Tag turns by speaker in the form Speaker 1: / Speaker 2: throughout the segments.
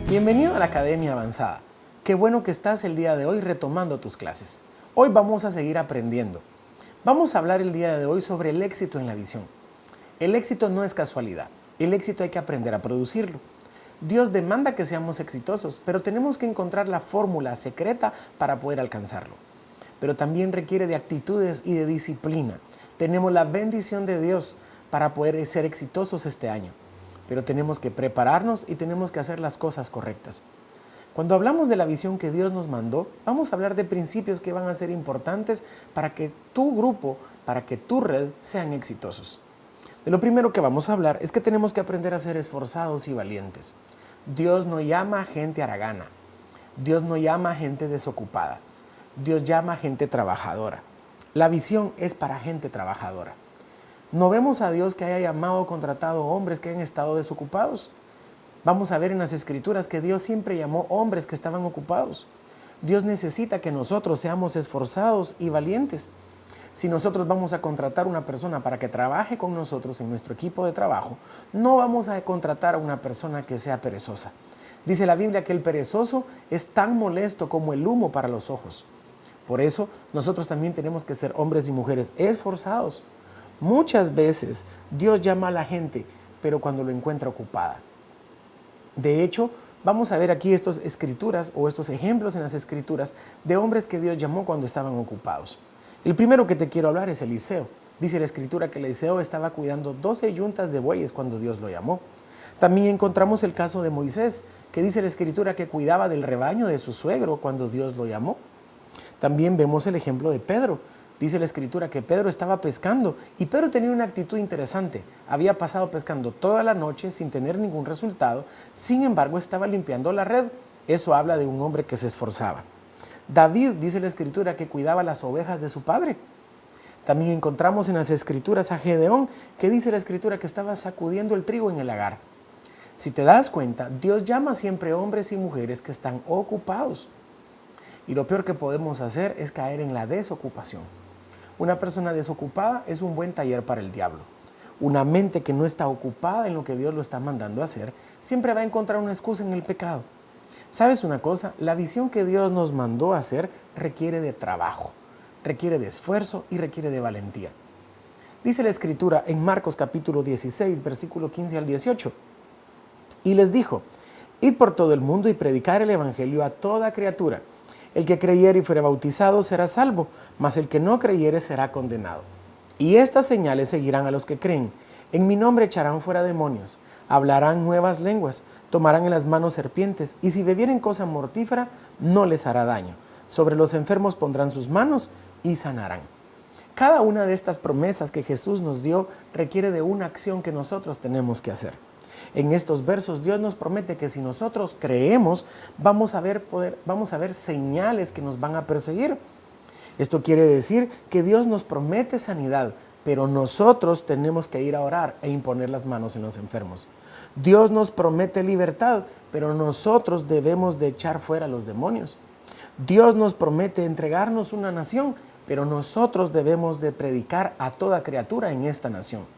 Speaker 1: Bienvenido a la Academia Avanzada. Qué bueno que estás el día de hoy retomando tus clases. Hoy vamos a seguir aprendiendo. Vamos a hablar el día de hoy sobre el éxito en la visión. El éxito no es casualidad. El éxito hay que aprender a producirlo. Dios demanda que seamos exitosos, pero tenemos que encontrar la fórmula secreta para poder alcanzarlo. Pero también requiere de actitudes y de disciplina. Tenemos la bendición de Dios para poder ser exitosos este año. Pero tenemos que prepararnos y tenemos que hacer las cosas correctas. Cuando hablamos de la visión que Dios nos mandó, vamos a hablar de principios que van a ser importantes para que tu grupo, para que tu red sean exitosos. De lo primero que vamos a hablar es que tenemos que aprender a ser esforzados y valientes. Dios no llama a gente haragana. Dios no llama a gente desocupada. Dios llama a gente trabajadora. La visión es para gente trabajadora. No vemos a Dios que haya llamado o contratado hombres que hayan estado desocupados. Vamos a ver en las Escrituras que Dios siempre llamó hombres que estaban ocupados. Dios necesita que nosotros seamos esforzados y valientes. Si nosotros vamos a contratar a una persona para que trabaje con nosotros en nuestro equipo de trabajo, no vamos a contratar a una persona que sea perezosa. Dice la Biblia que el perezoso es tan molesto como el humo para los ojos. Por eso nosotros también tenemos que ser hombres y mujeres esforzados. Muchas veces Dios llama a la gente, pero cuando lo encuentra ocupada. De hecho, vamos a ver aquí estas escrituras o estos ejemplos en las escrituras de hombres que Dios llamó cuando estaban ocupados. El primero que te quiero hablar es Eliseo. Dice la escritura que Eliseo estaba cuidando 12 yuntas de bueyes cuando Dios lo llamó. También encontramos el caso de Moisés, que dice la escritura que cuidaba del rebaño de su suegro cuando Dios lo llamó. También vemos el ejemplo de Pedro. Dice la escritura que Pedro estaba pescando y Pedro tenía una actitud interesante. Había pasado pescando toda la noche sin tener ningún resultado, sin embargo estaba limpiando la red. Eso habla de un hombre que se esforzaba. David, dice la escritura, que cuidaba las ovejas de su padre. También encontramos en las escrituras a Gedeón, que dice la escritura que estaba sacudiendo el trigo en el lagar. Si te das cuenta, Dios llama siempre hombres y mujeres que están ocupados. Y lo peor que podemos hacer es caer en la desocupación. Una persona desocupada es un buen taller para el diablo. Una mente que no está ocupada en lo que Dios lo está mandando a hacer, siempre va a encontrar una excusa en el pecado. ¿Sabes una cosa? La visión que Dios nos mandó a hacer requiere de trabajo, requiere de esfuerzo y requiere de valentía. Dice la escritura en Marcos capítulo 16, versículo 15 al 18. Y les dijo, id por todo el mundo y predicar el evangelio a toda criatura. El que creyere y fuere bautizado será salvo, mas el que no creyere será condenado. Y estas señales seguirán a los que creen. En mi nombre echarán fuera demonios, hablarán nuevas lenguas, tomarán en las manos serpientes, y si bebieren cosa mortífera, no les hará daño. Sobre los enfermos pondrán sus manos y sanarán. Cada una de estas promesas que Jesús nos dio requiere de una acción que nosotros tenemos que hacer. En estos versos Dios nos promete que si nosotros creemos, vamos a ver señales que nos van a perseguir. Esto quiere decir que Dios nos promete sanidad, pero nosotros tenemos que ir a orar e imponer las manos en los enfermos. Dios nos promete libertad, pero nosotros debemos de echar fuera a los demonios. Dios nos promete entregarnos una nación, pero nosotros debemos de predicar a toda criatura en esta nación.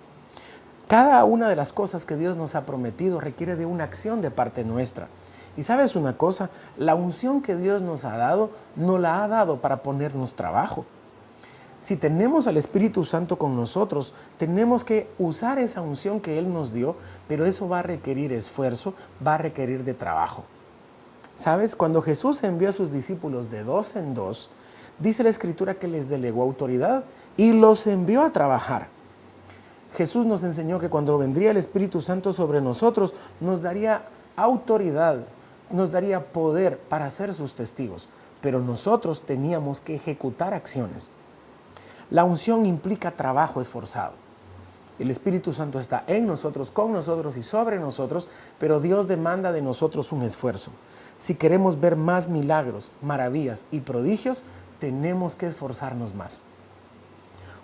Speaker 1: Cada una de las cosas que Dios nos ha prometido requiere de una acción de parte nuestra. Y sabes una cosa, la unción que Dios nos ha dado, nos la ha dado para ponernos trabajo. Si tenemos al Espíritu Santo con nosotros, tenemos que usar esa unción que Él nos dio, pero eso va a requerir esfuerzo, va a requerir de trabajo. ¿Sabes? Cuando Jesús envió a sus discípulos de 2 en 2, dice la Escritura que les delegó autoridad y los envió a trabajar. Jesús nos enseñó que cuando vendría el Espíritu Santo sobre nosotros, nos daría autoridad, nos daría poder para ser sus testigos, pero nosotros teníamos que ejecutar acciones. La unción implica trabajo esforzado. El Espíritu Santo está en nosotros, con nosotros y sobre nosotros, pero Dios demanda de nosotros un esfuerzo. Si queremos ver más milagros, maravillas y prodigios, tenemos que esforzarnos más.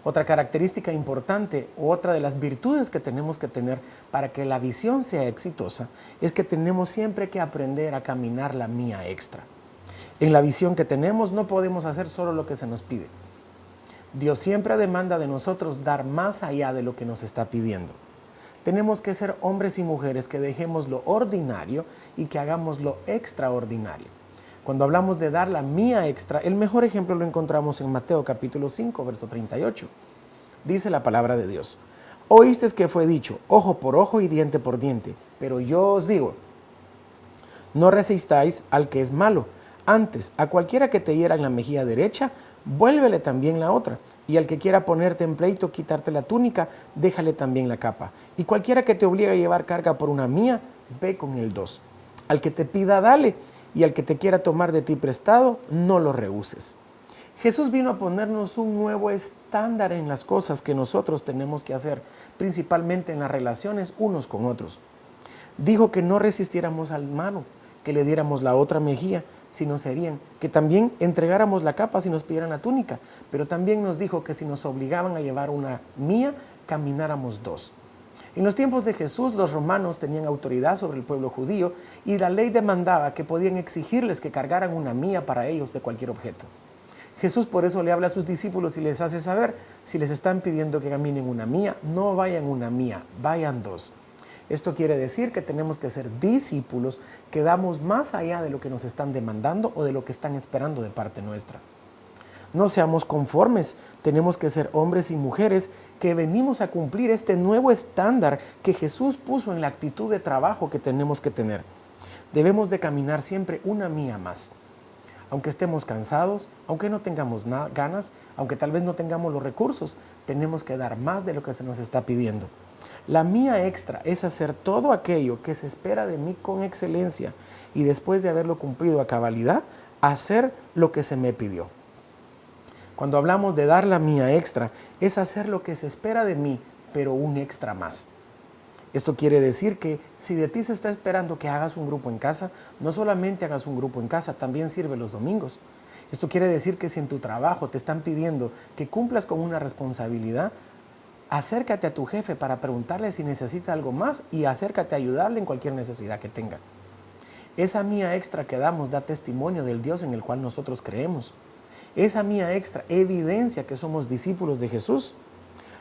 Speaker 1: Otra característica importante, otra de las virtudes que tenemos que tener para que la visión sea exitosa, es que tenemos siempre que aprender a caminar la mía extra. En la visión que tenemos no podemos hacer solo lo que se nos pide. Dios siempre demanda de nosotros dar más allá de lo que nos está pidiendo. Tenemos que ser hombres y mujeres que dejemos lo ordinario y que hagamos lo extraordinario. Cuando hablamos de dar la mía extra, el mejor ejemplo lo encontramos en Mateo capítulo 5, verso 38. Dice la palabra de Dios: oísteis que fue dicho, ojo por ojo y diente por diente, pero yo os digo, no resistáis al que es malo. Antes, a cualquiera que te hiera en la mejilla derecha, vuélvele también la otra. Y al que quiera ponerte en pleito, quitarte la túnica, déjale también la capa. Y cualquiera que te obligue a llevar carga por una mía, ve con el dos. Al que te pida, dale. Y al que te quiera tomar de ti prestado, no lo rehuses. Jesús vino a ponernos un nuevo estándar en las cosas que nosotros tenemos que hacer, principalmente en las relaciones unos con otros. Dijo que no resistiéramos al malo, que le diéramos la otra mejilla si nos herían, que también entregáramos la capa si nos pidieran la túnica, pero también nos dijo que si nos obligaban a llevar una mía, camináramos dos. En los tiempos de Jesús, los romanos tenían autoridad sobre el pueblo judío y la ley demandaba que podían exigirles que cargaran una mía para ellos de cualquier objeto. Jesús por eso le habla a sus discípulos y les hace saber, si les están pidiendo que caminen una mía, no vayan una mía, vayan dos. Esto quiere decir que tenemos que ser discípulos que damos más allá de lo que nos están demandando o de lo que están esperando de parte nuestra. No seamos conformes, tenemos que ser hombres y mujeres que venimos a cumplir este nuevo estándar que Jesús puso en la actitud de trabajo que tenemos que tener. Debemos de caminar siempre una mía más. Aunque estemos cansados, aunque no tengamos ganas, aunque tal vez no tengamos los recursos, tenemos que dar más de lo que se nos está pidiendo. La mía extra es hacer todo aquello que se espera de mí con excelencia y después de haberlo cumplido a cabalidad, hacer lo que se me pidió. Cuando hablamos de dar la mía extra, es hacer lo que se espera de mí, pero un extra más. Esto quiere decir que si de ti se está esperando que hagas un grupo en casa, no solamente hagas un grupo en casa, también sirve los domingos. Esto quiere decir que si en tu trabajo te están pidiendo que cumplas con una responsabilidad, acércate a tu jefe para preguntarle si necesita algo más y acércate a ayudarle en cualquier necesidad que tenga. Esa mía extra que damos da testimonio del Dios en el cual nosotros creemos. Esa mía extra evidencia que somos discípulos de Jesús.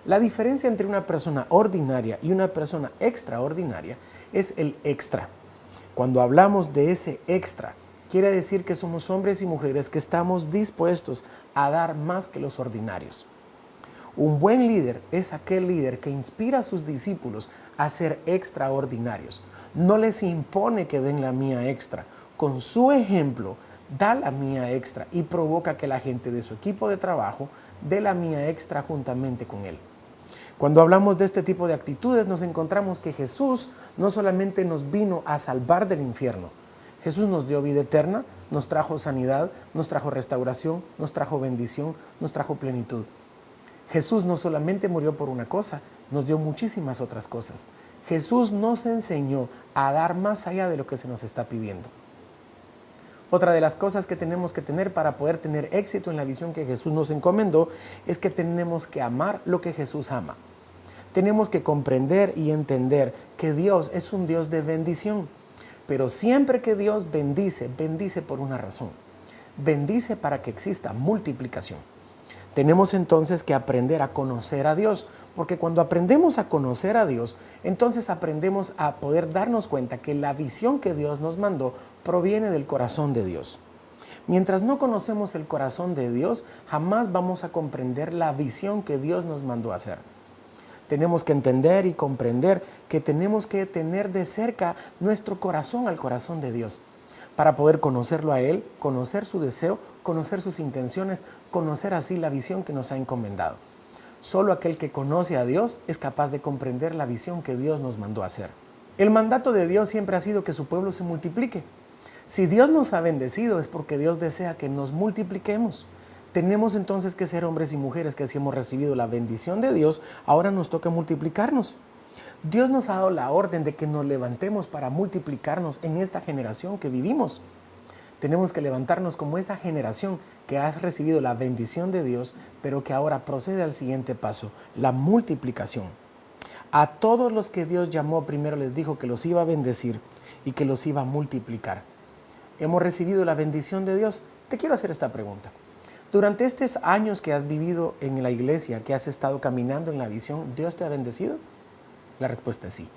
Speaker 1: La diferencia entre una persona ordinaria y una persona extraordinaria es el extra. Cuando hablamos de ese extra, quiere decir que somos hombres y mujeres que estamos dispuestos a dar más que los ordinarios. Un buen líder es aquel líder que inspira a sus discípulos a ser extraordinarios. No les impone que den la mía extra. Con su ejemplo, da la mía extra y provoca que la gente de su equipo de trabajo dé la mía extra juntamente con él. Cuando hablamos de este tipo de actitudes, nos encontramos que Jesús no solamente nos vino a salvar del infierno. Jesús nos dio vida eterna, nos trajo sanidad, nos trajo restauración, nos trajo bendición, nos trajo plenitud. Jesús no solamente murió por una cosa, nos dio muchísimas otras cosas. Jesús nos enseñó a dar más allá de lo que se nos está pidiendo. Otra de las cosas que tenemos que tener para poder tener éxito en la visión que Jesús nos encomendó es que tenemos que amar lo que Jesús ama. Tenemos que comprender y entender que Dios es un Dios de bendición, pero siempre que Dios bendice, bendice por una razón. Bendice para que exista multiplicación. Tenemos entonces que aprender a conocer a Dios, porque cuando aprendemos a conocer a Dios, entonces aprendemos a poder darnos cuenta que la visión que Dios nos mandó proviene del corazón de Dios. Mientras no conocemos el corazón de Dios, jamás vamos a comprender la visión que Dios nos mandó a hacer. Tenemos que entender y comprender que tenemos que tener de cerca nuestro corazón al corazón de Dios, para poder conocerlo a Él, conocer su deseo, conocer sus intenciones, conocer así la visión que nos ha encomendado. Solo aquel que conoce a Dios es capaz de comprender la visión que Dios nos mandó a hacer. El mandato de Dios siempre ha sido que su pueblo se multiplique. Si Dios nos ha bendecido es porque Dios desea que nos multipliquemos. Tenemos entonces que ser hombres y mujeres que si hemos recibido la bendición de Dios, ahora nos toca multiplicarnos. Dios nos ha dado la orden de que nos levantemos para multiplicarnos en esta generación que vivimos. Tenemos que levantarnos como esa generación que ha recibido la bendición de Dios, pero que ahora procede al siguiente paso, la multiplicación. A todos los que Dios llamó primero les dijo que los iba a bendecir y que los iba a multiplicar. ¿Hemos recibido la bendición de Dios? Te quiero hacer esta pregunta. Durante estos años que has vivido en la iglesia, que has estado caminando en la visión, ¿Dios te ha bendecido? La respuesta es sí.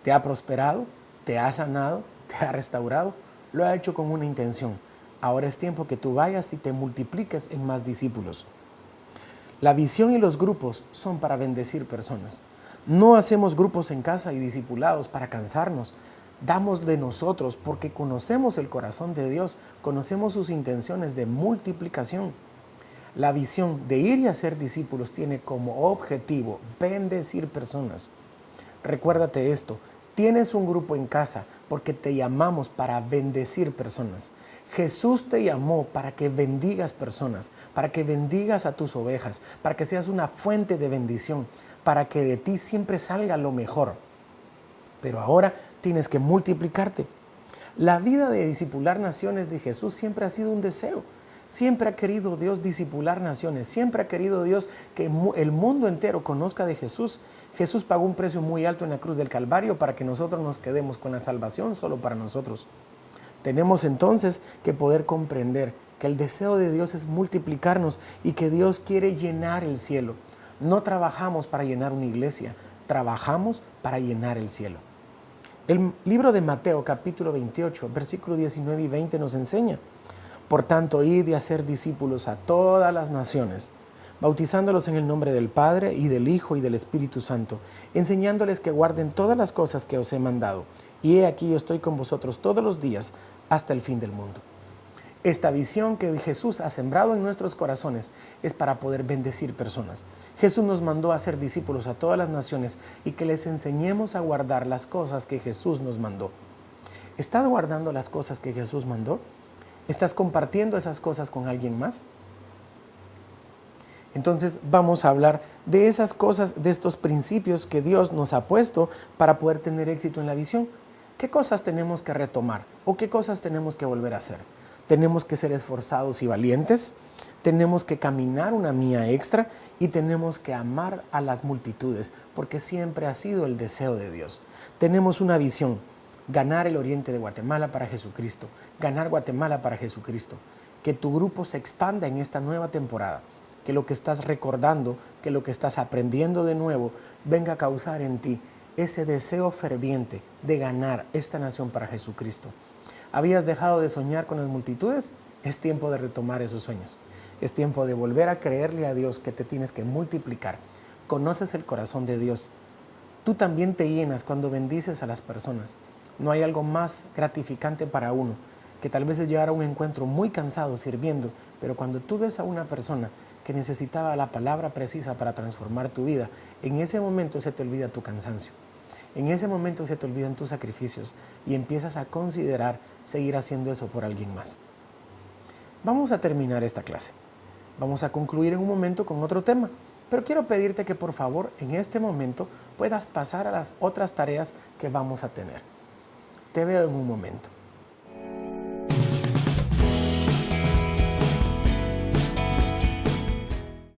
Speaker 1: ¿Te ha prosperado? ¿Te ha sanado? ¿Te ha restaurado? Lo ha hecho con una intención. Ahora es tiempo que tú vayas y te multipliques en más discípulos. La visión y los grupos son para bendecir personas. No hacemos grupos en casa y discipulados para cansarnos. Damos de nosotros porque conocemos el corazón de Dios, conocemos sus intenciones de multiplicación. La visión de ir y hacer discípulos tiene como objetivo bendecir personas. Recuérdate esto, tienes un grupo en casa porque te llamamos para bendecir personas. Jesús te llamó para que bendigas personas, para que bendigas a tus ovejas, para que seas una fuente de bendición, para que de ti siempre salga lo mejor. Pero ahora tienes que multiplicarte. La vida de discipular naciones de Jesús siempre ha sido un deseo. Siempre ha querido Dios discipular naciones. Siempre ha querido Dios que el mundo entero conozca de Jesús. Jesús pagó un precio muy alto en la cruz del Calvario para que nosotros nos quedemos con la salvación solo para nosotros. Tenemos entonces que poder comprender que el deseo de Dios es multiplicarnos y que Dios quiere llenar el cielo. No trabajamos para llenar una iglesia, trabajamos para llenar el cielo. El libro de Mateo, capítulo 28, versículos 19 y 20 nos enseña: por tanto, id y hacer discípulos a todas las naciones, bautizándolos en el nombre del Padre y del Hijo y del Espíritu Santo, enseñándoles que guarden todas las cosas que os he mandado. Y he aquí yo estoy con vosotros todos los días hasta el fin del mundo. Esta visión que Jesús ha sembrado en nuestros corazones es para poder bendecir personas. Jesús nos mandó a hacer discípulos a todas las naciones y que les enseñemos a guardar las cosas que Jesús nos mandó. ¿Estás guardando las cosas que Jesús mandó? ¿Estás compartiendo esas cosas con alguien más? Entonces vamos a hablar de esas cosas, de estos principios que Dios nos ha puesto para poder tener éxito en la visión. ¿Qué cosas tenemos que retomar o qué cosas tenemos que volver a hacer? Tenemos que ser esforzados y valientes, tenemos que caminar una milla extra y tenemos que amar a las multitudes, porque siempre ha sido el deseo de Dios. Tenemos una visión: ganar el oriente de Guatemala para Jesucristo, ganar Guatemala para Jesucristo. Que tu grupo se expanda en esta nueva temporada, que lo que estás recordando, que lo que estás aprendiendo de nuevo, venga a causar en ti ese deseo ferviente de ganar esta nación para Jesucristo. ¿Habías dejado de soñar con las multitudes? Es tiempo de retomar esos sueños. Es tiempo de volver a creerle a Dios que te tienes que multiplicar. Conoces el corazón de Dios. Tú también te llenas cuando bendices a las personas. No hay algo más gratificante para uno que tal vez es llegar a un encuentro muy cansado sirviendo, pero cuando tú ves a una persona que necesitaba la palabra precisa para transformar tu vida, en ese momento se te olvida tu cansancio. En ese momento se te olvidan tus sacrificios y empiezas a considerar seguir haciendo eso por alguien más. Vamos a terminar esta clase. Vamos a concluir en un momento con otro tema, pero quiero pedirte que por favor en este momento puedas pasar a las otras tareas que vamos a tener. Te veo en un momento.